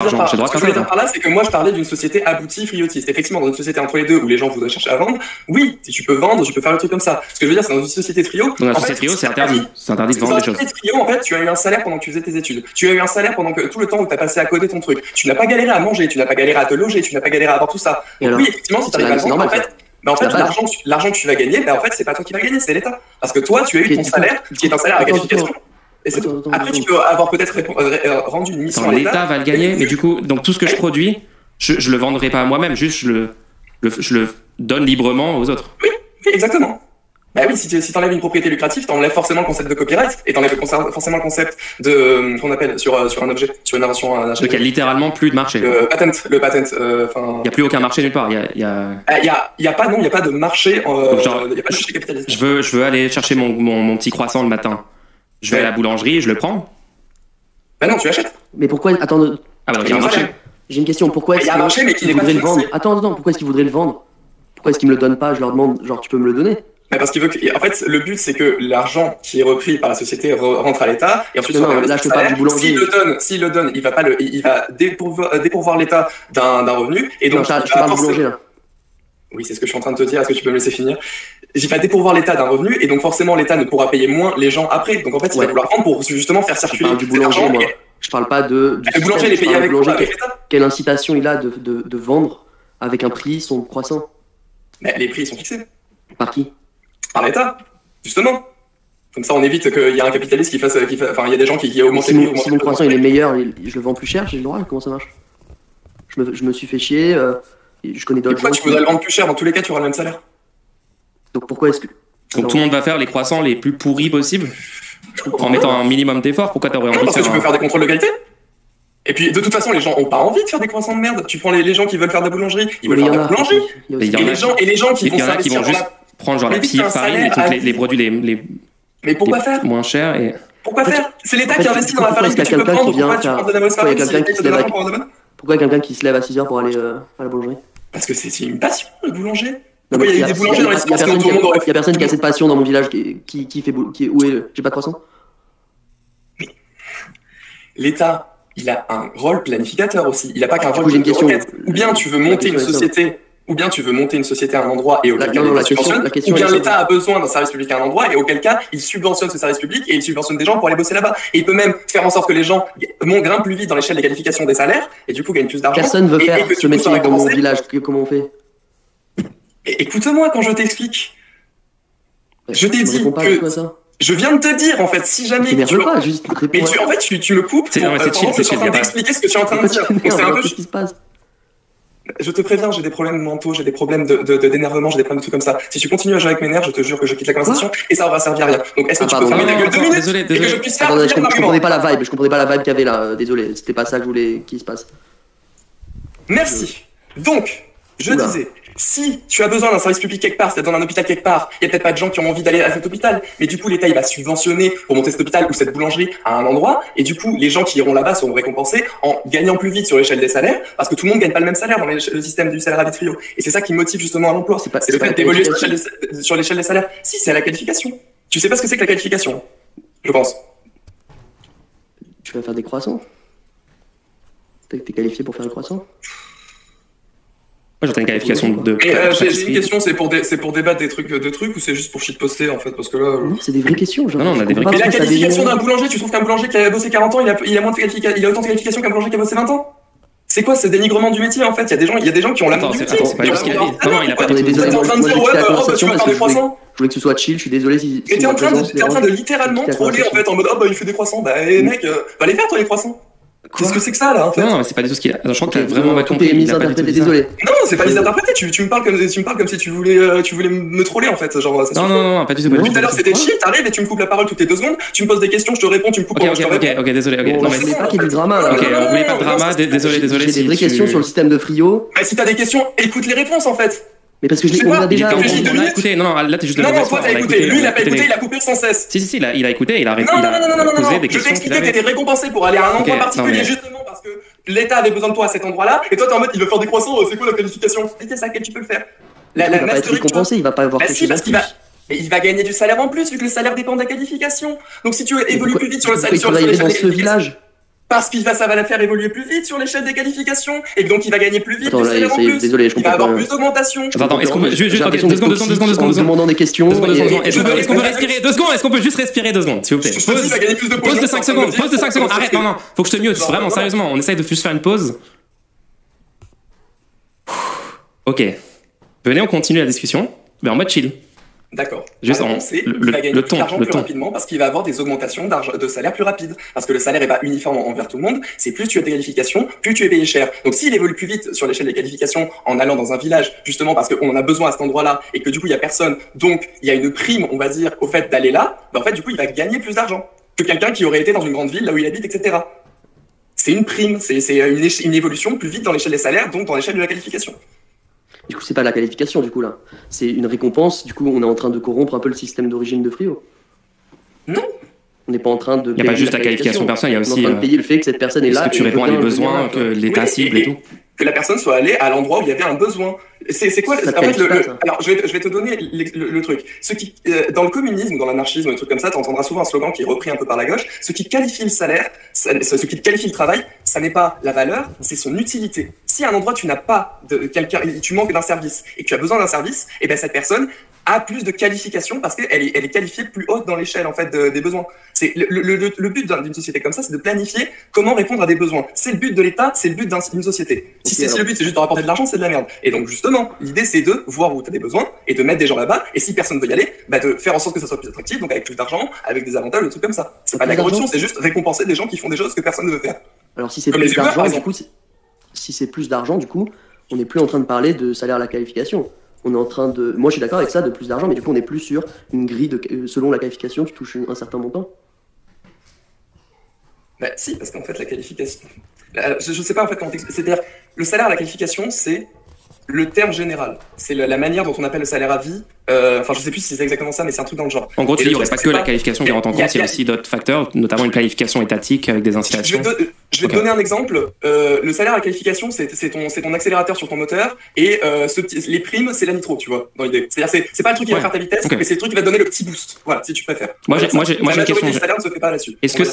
l'argent. J'ai le droit de Ce que faire je veux ça. dire par là, c'est que moi, je parlais d'une société aboutie, friotiste. Effectivement, dans une société entre les deux où les gens voudraient chercher à vendre, oui, si tu peux vendre, tu peux faire le truc comme ça. Ce que je veux dire, c'est dans une société trio. Dans la société trio, c'est interdit. C'est interdit de vendre des choses. Dans une société trio, en fait, tu as eu un salaire pendant que tu faisais tes études. Tu as eu un salaire pendant que tout le temps où tu as passé à coder ton truc. Tu n'as pas galéré à manger, tu n'as pas galéré à te loger, tu n'as pas galéré à avoir tout ça. Donc, oui, effectivement, si tu arrives à vendre, en fait, l'argent que tu vas gagner, en fait, c'est pas toi qui vas gagner, c'est l'État. Parce que toi, tu as eu ton salaire, qui est un salaire à qualification. Et c'est tout. Après, tu peux avoir peut-être rendu une mission à l'État. L'État va le gagner, mais du coup, donc tout ce que je produis, je le vendrai pas à moi-même, juste je le donne librement aux autres. Oui, exactement. Bah oui, si t'enlèves une propriété lucrative, t'enlèves forcément le concept de copyright et t'enlèves forcément le concept de qu'on appelle sur un objet, sur une invention. Donc il y a littéralement plus de marché. Le patent. Il y a plus aucun marché nulle part. Il y a pas de marché. Genre, il y a pas de marché capitaliste. Je veux aller chercher mon petit croissant le matin. Je vais à la boulangerie, je le prends. Bah non, tu achètes. Mais pourquoi? Attends. Ah bah il y a un marché. J'ai une question. Pourquoi est-ce qu'ils voudraient le vendre? Attends. Pourquoi est-ce qu'ils voudraient le vendre? Pourquoi est-ce qu'ils me le donnent pas? Je leur demande, genre, tu peux me le donner? Parce qu'il veut que, en fait, le but, c'est que l'argent qui est repris par la société rentre à l'État, et ensuite, là, je te parle du boulanger. S'il le donne, il va dépourvoir l'État d'un revenu, et donc, je te parle du boulanger, là. Oui, c'est ce que je suis en train de te dire. Est-ce que tu peux me laisser finir? Il va dépourvoir l'État d'un revenu, et donc, forcément, l'État ne pourra payer moins les gens après. Donc, en fait, il va vouloir prendre pour, justement, faire circuler. Je parle du boulanger, moi. Je parle pas de. Le boulanger, il est payé avec l'État. Quelle incitation il a de vendre avec un prix son croissant? Les prix, ils sont fixés. Par qui? Par l'État, justement. Comme ça, on évite qu'il y ait un capitaliste qui fasse. Enfin, il y a des gens qui augmentent les prix. Si mon croissant il est meilleur, je le vends plus cher, j'ai le droit. Comment ça marche? Je me suis fait chier. Je connais d'autres gens. Tu voudrais le vendre plus cher, dans tous les cas, tu auras le même salaire. Donc pourquoi est-ce que. Donc tout le monde va faire les croissants les plus pourris possibles en mettant un minimum d'efforts. Pourquoi t'aurais envie de faire? Parce que tu peux faire des contrôles de qualité. Et puis, de toute façon, les gens ont pas envie de faire des croissants de merde. Tu prends les gens qui veulent faire de la boulangerie, ils veulent faire de la boulangerie. Et les gens qui vont juste prendre genre la petite farine et les produits mais pourquoi faire moins chers et... Pourquoi faire? C'est l'État qui investit dans la farine que tu peux prendre. Pourquoi tu prends de la mauvaise farine? Pourquoi quelqu'un qui se lève à 6h pour aller à la boulangerie? Parce que c'est une passion, le boulanger. Il y a des boulangers dans les sports. Il y a personne qui a cette passion dans mon village qui fait où est j'ai pas de croissant. L'État, il a un rôle planificateur aussi. Il a pas qu'un rôle de requête. Ou bien tu veux monter une société. Ou bien tu veux monter une société à un endroit et auquel cas il subventionne, ou bien l'État a besoin d'un service public à un endroit et auquel cas il subventionne ce service public et il subventionne des gens pour aller bosser là-bas. Et il peut même faire en sorte que les gens grimpent plus vite dans l'échelle des qualifications des salaires et du coup gagnent plus d'argent. Personne veut faire ce métier dans mon village. Comment on fait? Écoute-moi quand je t'explique. Je t'ai dit que... Je viens de te dire, en fait, si jamais... Mais pas, juste mais en fait, tu me coupes pendant que je suis en train d'expliquer ce que tu es en train de dire. Donc c'est un peu... Qu'est-ce qui se passe? Je te préviens, j'ai des problèmes mentaux, j'ai des problèmes d'énervement, j'ai des problèmes de trucs comme ça. Si tu continues à jouer avec mes nerfs, je te jure que je quitte la conversation et ça va servir à rien. Donc est-ce que tu peux fermer la gueule 2 minutes? Désolé. Et que je puisse faire je comprenais pas la vibe, qu'il y avait là. Désolé, c'était pas ça que je voulais qu'il se passe. Merci. Donc, je disais, si tu as besoin d'un service public quelque part, si tu es dans un hôpital quelque part, il y a peut-être pas de gens qui ont envie d'aller à cet hôpital, mais du coup l'État il va subventionner pour monter cet hôpital ou cette boulangerie à un endroit, et du coup les gens qui iront là-bas seront récompensés en gagnant plus vite sur l'échelle des salaires, parce que tout le monde gagne pas le même salaire dans le système du salaire arbitriaux. Et c'est ça qui motive justement à l'emploi. C'est le fait d'évoluer sur l'échelle des salaires. Si, c'est à la qualification. Tu sais pas ce que c'est que la qualification, je pense. Tu vas faire des croissants? T'es qualifié pour faire des croissants? Moi j'entends une qualification de... j'ai une question, c'est pour débattre des trucs ou c'est juste pour shitposter en fait? Parce que là... Non, c'est des vraies questions. Non, on a des vraies questions. Mais la qualification d'un boulanger, tu trouves qu'un boulanger qui a bossé 40 ans, il a moins de qualification, il a autant de qualification qu'un boulanger qui a bossé 20 ans? C'est quoi ce dénigrement du métier en fait? Il y a des gens qui ont l'amour du métier. C'est pas juste ce qu'il a dit. Non, il a pas dit. Désolé, moi je voulais que ce soit chill, je suis désolé si... Et t'es en train de littéralement troller en fait, en mode oh bah il fait des croissants, bah mec, va les faire toi les croissants. Qu'est-ce que c'est que ça là en fait? Non, mais c'est pas du tout ce qu'il a. Je crois que t'as vraiment pas compris. Désolé. Non, c'est pas misinterprété. Tu me parles comme si tu voulais me troller en fait. Genre, non, pas du tout. Tout à l'heure c'était chill, t'arrives et tu me coupes la parole toutes les 2 secondes. Tu me poses des questions, je te réponds, tu me coupes. Ok, désolé. Non, mais c'est pas qu'il y ait du drama là. Ok, on voulait pas de drama. Désolé. J'ai des vraies questions sur le système de Frio. Si t'as des questions, écoute les réponses en fait. Mais parce que on a déjà écouté. Non, là t'es juste. Non, toi t'as écouté. Lui il a pas écouté, il a coupé sans cesse. Si, il a écouté, il a posé des questions. Je t'ai expliqué que t'étais récompensé pour aller à un endroit particulier justement parce que l'État avait besoin de toi à cet endroit-là. Et toi t'es en mode il veut faire des croissants, c'est quoi la qualification? C'est ça que tu peux le faire. Il va pas être récompensé, il va pas avoir. Si, parce qu'il va. Mais il va gagner du salaire en plus vu que le salaire dépend de la qualification. Donc si tu évolues plus vite sur le salaire sur ce village. Parce que ça va la faire évoluer plus vite sur l'échelle des qualifications, et donc il va gagner plus vite, Attends, du là, salaire en plus. désolé, je Il va comprends avoir pas. plus d'augmentation. Attends, est-ce qu'on peut juste J'ai l'impression d'être toxique en demandant des questions. Est-ce qu'on peut et- respirer 2 secondes? Est-ce qu'on peut juste respirer 2 secondes, s'il vous plaît? Je te dis, il va gagner plus de points. Pause de 5 secondes, pause de 5 secondes. Arrête, non, faut que je te mute, Non, vraiment, non. sérieusement, on essaye de juste faire une pause. Ok. Venez, on continue la discussion, mais en mode chill. D'accord. Juste La en- réponse, c'est le- il va gagner le plus ton, d'argent le plus ton. rapidement parce qu'il va avoir des augmentations de salaire plus rapides. Parce que le salaire est pas uniforme envers tout le monde. C'est plus tu as des qualifications, plus tu es payé cher. Donc s'il évolue plus vite sur l'échelle des qualifications en allant dans un village, justement parce qu'on en a besoin à cet endroit-là et que du coup il y a personne, donc il y a une prime, on va dire, au fait d'aller là, bah, en fait du coup il va gagner plus d'argent que quelqu'un qui aurait été dans une grande ville là où il habite, etc. C'est une prime, c'est une évolution plus vite dans l'échelle des salaires, donc dans l'échelle de la qualification. Du coup, c'est pas la qualification, du coup, là. C'est une récompense. Du coup, on est en train de corrompre un peu le système d'origine de Frio. Non. On n'est pas en train de. Il n'y a pas juste la qualification personnelle, il y a On aussi est en train de payer le fait que cette personne est est-ce là. que tu et réponds à revient des venir besoins là, que quoi. l'État Oui, cible et tout. Que la personne soit allée à l'endroit où il y avait un besoin. C'est quoi Ça en fait, qualifie pas, ça. alors je vais te donner le truc. Ce qui dans le communisme ou dans l'anarchisme, des trucs comme ça, tu entendras souvent un slogan qui est repris un peu par la gauche. Ce qui qualifie le salaire, ce qui qualifie le travail, ça n'est pas la valeur, c'est son utilité. Si à un endroit tu n'as pas de quelqu'un, tu manques d'un service et que tu as besoin d'un service, et ben cette personne a plus de qualification parce qu'elle est qualifiée plus haute dans l'échelle en fait des besoins. C'est le but d'une société comme ça, c'est de planifier comment répondre à des besoins. C'est le but de l'État, c'est le but d'une société. Si Ok, le but c'est juste de rapporter de l'argent, c'est de la merde. Et donc justement, l'idée c'est de voir où tu as des besoins et de mettre des gens là-bas. Et si personne veut y aller, bah de faire en sorte que ça soit plus attractif, donc avec plus d'argent, avec des avantages, des trucs comme ça. C'est pas de la Plus corruption, d'argent. c'est juste récompenser des gens qui font des choses que personne ne veut faire. Alors, si c'est Comme plus les Uber, d'argent, par du coup, si c'est plus d'argent, du coup, on n'est plus en train de parler de salaire à la qualification. On est en train de. Moi, je suis d'accord avec ça, de plus d'argent, mais du coup, on est plus sur une grille de. Selon la qualification, tu touches un certain montant. Bah si, parce qu'en fait la qualification... Je sais pas en fait comment t'expliquer. C'est-à-dire, le salaire à la qualification, c'est le terme général. C'est la manière dont on appelle le salaire à vie. Enfin, je sais plus si c'est exactement ça, mais c'est un truc dans le genre. En gros, tu Et dis, il le n'y aurait truc, pas c'est que la qualification qui rentre en compte, il y a aussi d'autres facteurs, notamment une qualification étatique avec des incitations. Je vais te donner un exemple. Le salaire à la qualification, c'est ton accélérateur sur ton moteur, et les primes, c'est la nitro, tu vois, dans l'idée. C'est-à-dire, c'est pas le truc qui va Ouais. faire ta vitesse, Ok. mais c'est le truc qui va te donner le petit boost. Voilà, si tu préfères. Moi, j'ai une La majorité question. du salaire ne se fait pas là-dessus. Est-ce que